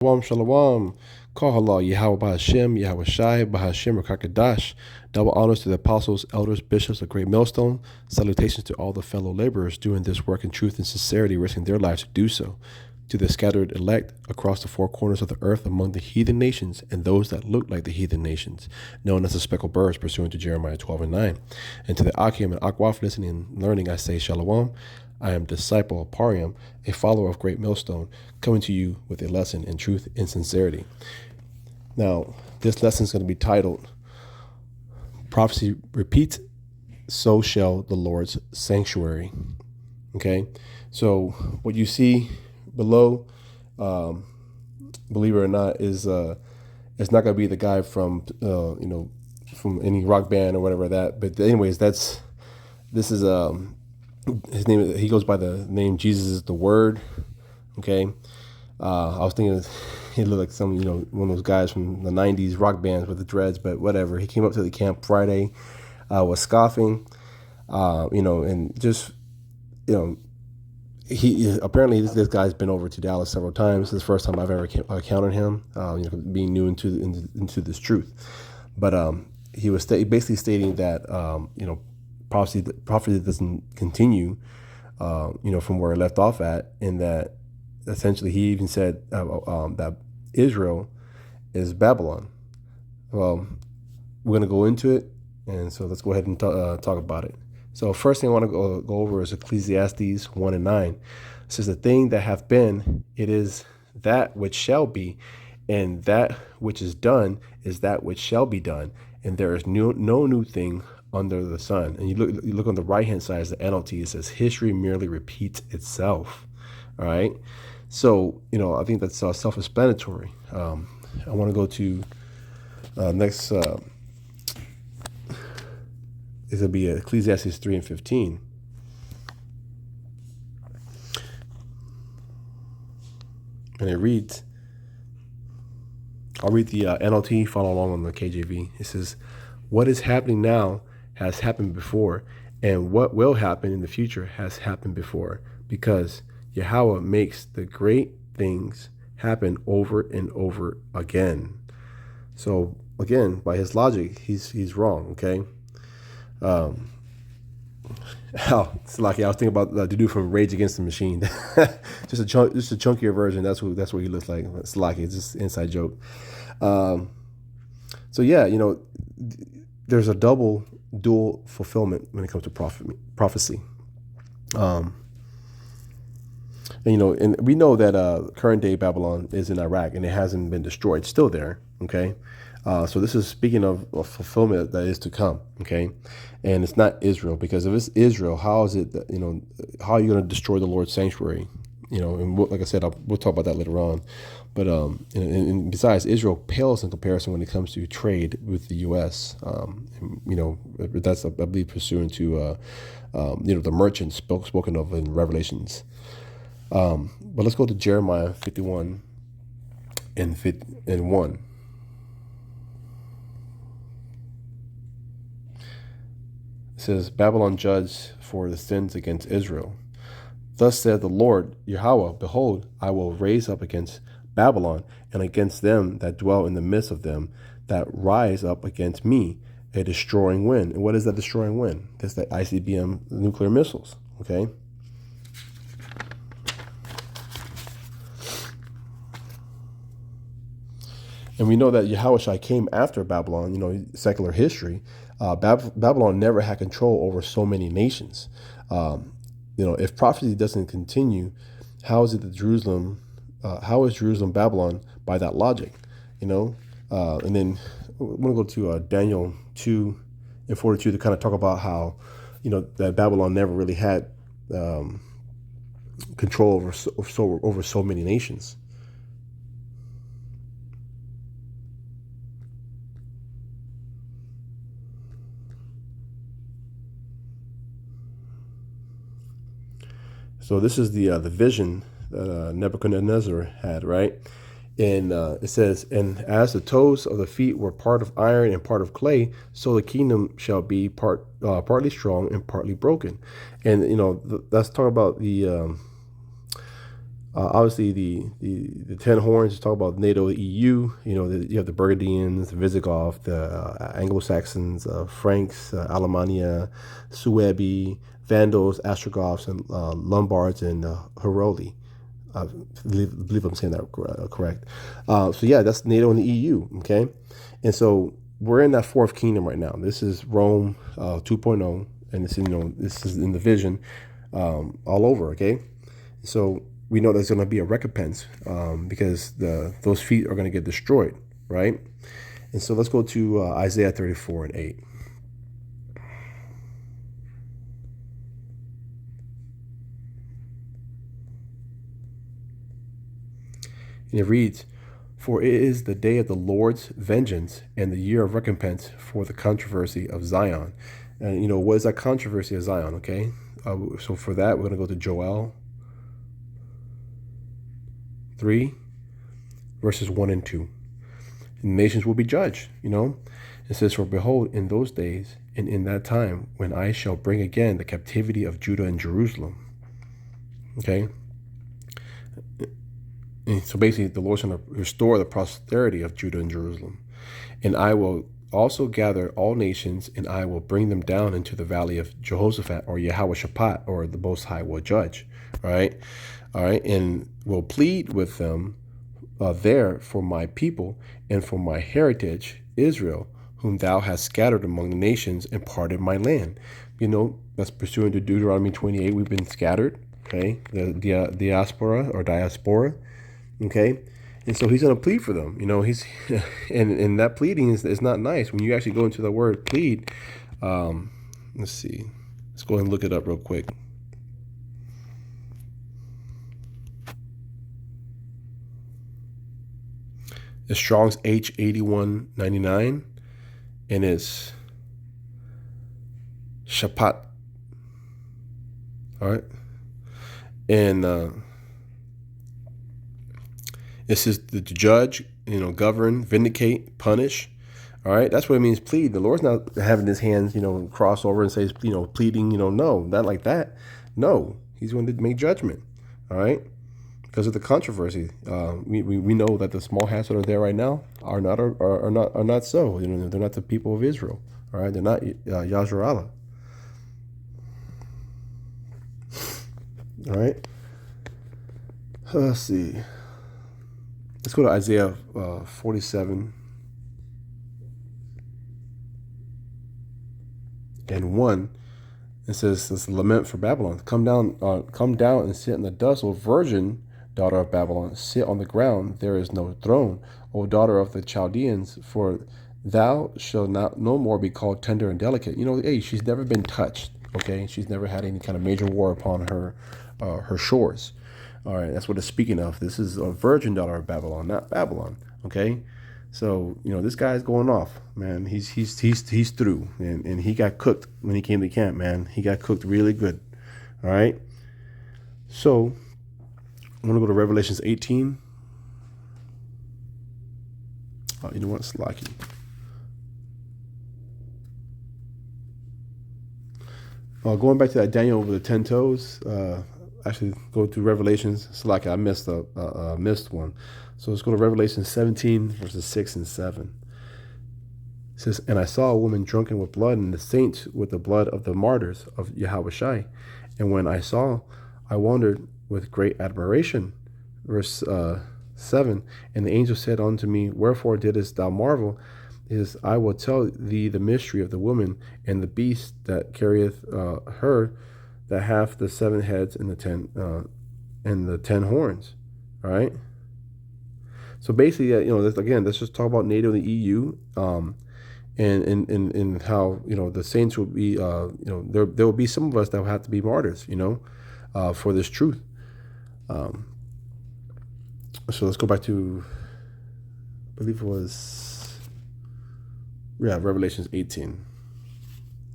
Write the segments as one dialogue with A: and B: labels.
A: Shalom, shalom. Call Allah, Yahweh Bahashem, Yahweh Shai, Bahashem, Rakakadash. Double honors to the apostles, elders, bishops of Great Millstone. Salutations to all the fellow laborers doing this work in truth and sincerity, risking their lives to do so. To the scattered elect across the four corners of the earth among the heathen nations and those that look like the heathen nations, known as the speckled birds, pursuant to Jeremiah 12 and 9. And to the Akim and Akwaf listening and learning, I say Shalom. I am disciple of Pariam, a follower of Great Millstone, coming to you with a lesson in truth and sincerity. Now, this lesson is going to be titled, Prophecy Repeats, So Shall the Lord's Sanctuary. Okay, so what you see below, believe it or not, is it's not going to be the guy from, from any rock band or whatever that. But anyways, this is his name. He goes by the name Jesus is the Word. Okay, I was thinking he looked like some one of those guys from the '90s rock bands with the dreads, but whatever. He came up to the camp Friday, was scoffing, and just he apparently this guy's been over to Dallas several times. This is the first time I've ever encountered him. Being new into this truth, but he was basically stating that prophecy doesn't continue, from where it left off at, and that essentially he even said that Israel is Babylon. Well, we're going to go into it, and so let's go ahead and talk about it. So first thing I want to go over is Ecclesiastes 1 and 9. It says, the thing that hath been, it is that which shall be, and that which is done is that which shall be done, and there is no new thing under the sun. And you look on the right hand side as the NLT, it says history merely repeats itself. All right, so I think that's self-explanatory. I want to go to next. It's going to be Ecclesiastes 3 and 15. And it reads, I'll read the NLT, follow along on the KJV. It says, what is happening now has happened before, and what will happen in the future has happened before, because Yahweh makes the great things happen over and over again. So again, by his logic, he's wrong. Okay. It's lucky. I was thinking about the dude from Rage Against the Machine. just a chunkier version. That's what he looks like. It's lucky. It's just an inside joke. So yeah, there's a dual fulfillment when it comes to prophecy. And we know that current day Babylon is in Iraq and it hasn't been destroyed. It's still there. Okay. So this is speaking of fulfillment that is to come. Okay. And it's not Israel, because if it's Israel, how is it that, how are you going to destroy the Lord's sanctuary? And like I said, we'll talk about that later on. But and besides, Israel pales in comparison when it comes to trade with the U.S. That's, I believe, pursuant to the merchants spoken of in Revelations. But let's go to Jeremiah 51 and 1. It says, Babylon judged for the sins against Israel. Thus said the Lord Yahweh, behold, I will raise up against Babylon and against them that dwell in the midst of them that rise up against me a destroying wind. And what is that destroying wind? That's the ICBM nuclear missiles. Okay. And we know that Yahushua came after Babylon, secular history. Babylon never had control over so many nations. If prophecy doesn't continue, how is Jerusalem Babylon by that logic? And then we're going to go to Daniel 2 and 42 to kind of talk about how, that Babylon never really had control over so many nations. So this is the vision that Nebuchadnezzar had, right? And it says, and as the toes of the feet were part of iron and part of clay, so the kingdom shall be partly strong and partly broken. And that's talking about the Obviously, the 10 horns talk about NATO, EU. You have the Burgundians, the Visigoths, the Anglo-Saxons, Franks, Alemannia, Suebi, Vandals, Ostrogoths, and Lombards, and Heruli. I believe I'm saying that correct. So yeah, that's NATO and the EU. Okay, and so we're in that fourth kingdom right now. This is Rome 2.0, and this is in the vision all over. Okay, so we know there's going to be a recompense because those feet are going to get destroyed, right? And so let's go to Isaiah 34 and 8. And it reads, "For it is the day of the Lord's vengeance and the year of recompense for the controversy of Zion." And what is that controversy of Zion? Okay, so for that we're going to go to Joel 3 verses 1 and 2. And nations will be judged. It says, "For behold, in those days and in that time, when I shall bring again the captivity of Judah and Jerusalem." Okay. And so basically, the Lord's going to restore the prosperity of Judah and Jerusalem. "And I will also gather all nations, and I will bring them down into the valley of Jehoshaphat," or Yahweh Shaphat, or the Most High will judge. All right, "and will plead with them there for my people and for my heritage, Israel, whom thou hast scattered among the nations and parted my land." That's pursuant to Deuteronomy 28. We've been scattered. Okay, the diaspora or diaspora. Okay, and so he's going to plead for them. He's and that pleading is not nice. When you actually go into the word plead, let's see, let's go ahead and look it up real quick. It's Strong's H8199, and it's Shapat. All right, and it says to judge, govern, vindicate, punish. All right, that's what it means. Plead. The Lord's not having his hands, cross over and says, pleading. No, not like that. No, he's going to make judgment. All right, because of the controversy. We know that the small hats that are there right now are not so. They're not the people of Israel. All right, they're not Yasharallah. All right. Let's see. Let's go to Isaiah 47 and 1. It says, "This lament for Babylon. Come down and sit in the dust, O virgin daughter of Babylon. Sit on the ground. There is no throne, O daughter of the Chaldeans, for thou shalt no more be called tender and delicate." Hey, she's never been touched. Okay, she's never had any kind of major war upon her shores. All right, that's what it's speaking of. This is a virgin daughter of Babylon, not Babylon. Okay, so this guy's going off, man. He's through, and he got cooked when he came to camp, man. He got cooked really good. All right, so I'm gonna go to Revelations 18. You know what, Slacky. Going back to that Daniel over the 10 toes. Actually, go to Revelations. Slacky, I missed one. So let's go to Revelation 17 verses 6 and 7. It says, "And I saw a woman drunken with blood, and the saints with the blood of the martyrs of Yahweh Shai. And when I saw, I wondered with great admiration." Verse 7, "And the angel said unto me, Wherefore didst thou marvel? Is I will tell thee the mystery of the woman and the beast that carrieth her, that hath the 7 heads and the 10 horns." All right. So basically, let's just talk about NATO and the EU, and how the saints will be, there will be some of us that will have to be martyrs, for this truth. So let's go back to, I believe it was, Revelations 18.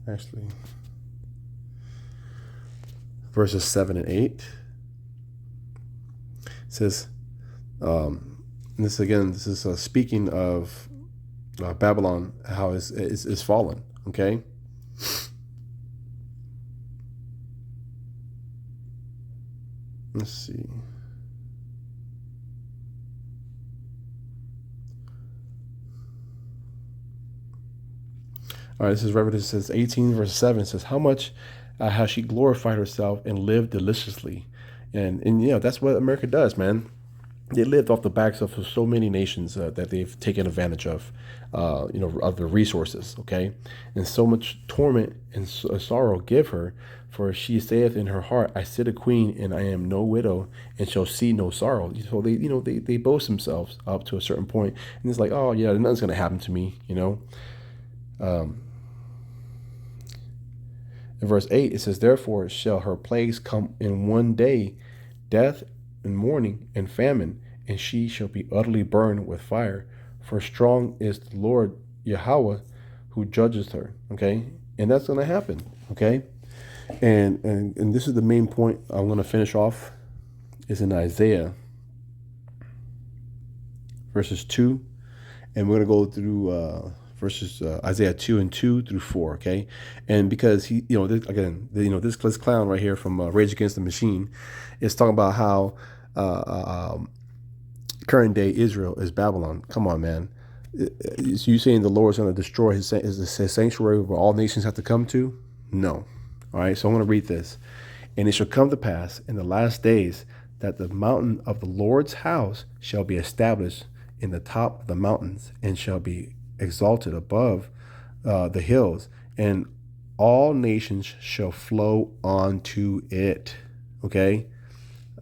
A: Actually, verses 7 and 8. It says, this is speaking of Babylon, how is fallen. Okay. Let's see. All right, this is Revelation 18, verse 7. It says, how much has she glorified herself and lived deliciously? And that's what America does, man. They lived off the backs of so many nations that they've taken advantage of, of the resources. Okay, and so much torment and sorrow give her, for she saith in her heart, I sit a queen, and I am no widow, and shall see no sorrow. So they boast themselves up to a certain point, and it's like, oh yeah, nothing's gonna happen to me. In verse 8, it says, therefore shall her plagues come in one day, death and mourning and famine, and she shall be utterly burned with fire. For strong is the Lord Yahweh who judges her. Okay? And that's going to happen. Okay? And this is the main point I'm going to finish off, is in Isaiah verses 2. And we're going to go through verses Isaiah 2 and 2 through 4. Okay, and because this clown right here from Rage Against the Machine is talking about how current day Israel is Babylon. Come on, man. Is you saying the Lord's going to destroy his sanctuary where all nations have to come to? No. All right, so I'm going to read this. And it shall come to pass in the last days that the mountain of the Lord's house shall be established in the top of the mountains, and shall be exalted above the hills, and all nations shall flow onto it. Okay,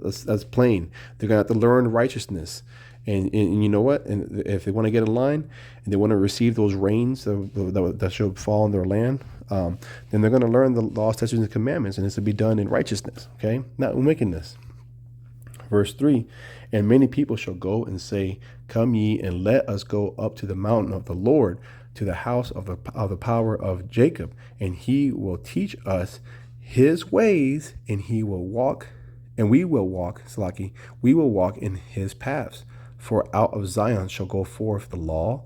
A: that's plain. They're gonna have to learn righteousness, and you know what? And if they want to get in line and they want to receive those rains that shall fall on their land, then they're going to learn the laws, statutes, and commandments, and it's to be done in righteousness. Okay, not in wickedness. Verse 3, and many people shall go and say, come ye, and let us go up to the mountain of the Lord, to the house of the power of Jacob, and he will teach us his ways, and we will walk in his paths. For out of Zion shall go forth the law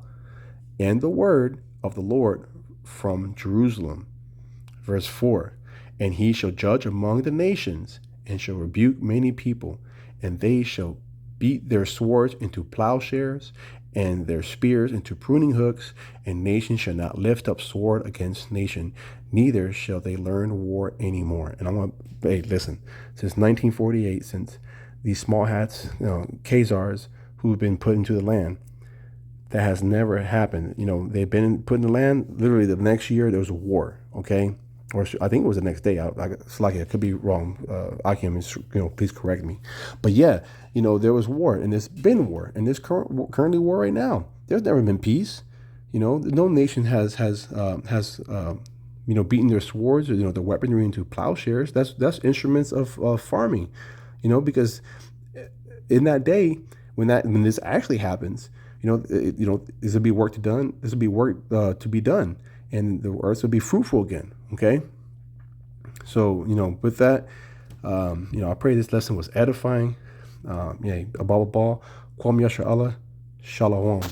A: and the word of the Lord from Jerusalem. Verse 4, and he shall judge among the nations, and shall rebuke many people, and they shall beat their swords into plowshares, and their spears into pruning hooks, and nation shall not lift up sword against nation, neither shall they learn war anymore. And I want, hey, listen, since 1948, since these small hats, Khazars who've been put into the land, that has never happened. They've been put in the land. Literally, the next year there was a war. Okay, or I think it was the next day. I could be wrong. Akim, please correct me. But yeah, there was war, and there's been war, and there's currently war right now. There's never been peace. No nation has beaten their swords or the weaponry into plowshares. That's instruments of farming. Because in that day when this actually happens, this will be work to done. This will be work to be done, and the earth will be fruitful again. Okay. So with that, I pray this lesson was edifying. Abba Kwam Yasha Allah, Shalom.